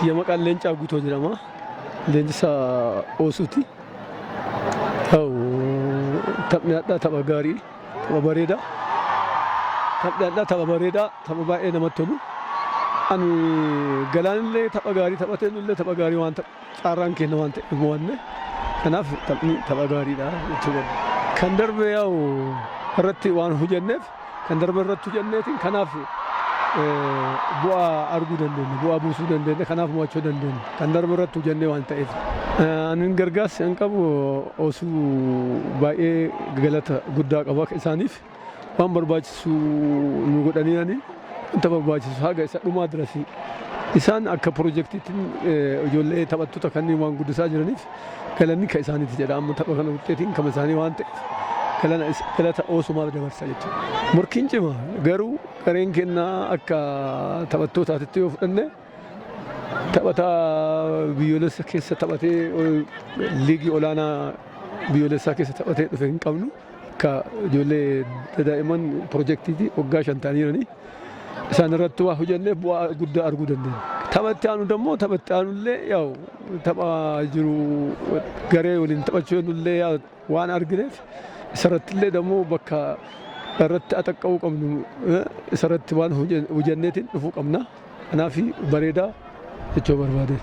kiyya maqaan Leencaa Guutoo jedhama. Leenjisaa Oosuuti. Taphni addaa tapha gaarii, tapha bareedaa. Taphni addaa tapha bareedaa, tapha baay'ee namatti tolu. Ani Galaanillee tapha gaarii taphatee nullee tapha gaarii waan carraan kenna waan ta'eef mo'anne. Kanaaf taphni tapha gaariidha jechuudha. Kan darbe yaa'u irratti waan hojjenneef kan darbe irratti hojjenneetiin kanaaf bu'aa arguu dandeenya, bu'aa buusuu dandeenya, kanaaf mo'achuu dandeenya. Kan darbe irratti hojjennee waan ta'eef. Ani gargaarsa hin qabu Oosuu baay'ee galata guddaa qaba isaaniif waan barbaachisu nu godhaniirani wanta barbaachisu haga isa dhumaa dirasi isaan akka piroojeektiitiin ijoollee taphattoota kanneen waan guddisaa jiraniif galanni ka isaaniiti jedha amma tapha kana wuxxeetiin kama isaanii waan ta'eef galata Oosumaaf dabarsa jechuudha. Morkiin cima garuu gareen kennaa akka taphattootaatti yoo fudhanne taphataa biyyoolessa keessa taphatee liigii olaanaa biyyoolessaa keessa taphatee dhufe hin qabnu akka ijoollee daa'iman piroojeektiitii waggaa 5 ta'aniiranii isaan irratti waa hojjennee bu'aa guddaa arguu dandeenya. Taphatti aanu dammoo taphatti aanullee yaa'u tapha jiru garee waliin taphachuu illee waan argineef isarrattillee dammoo bakka irratti ataqqa'uu qabnu isarratti waan hojjenneetiin dhufuu qabna. Kanaaf bareedaa jechuu barbaade.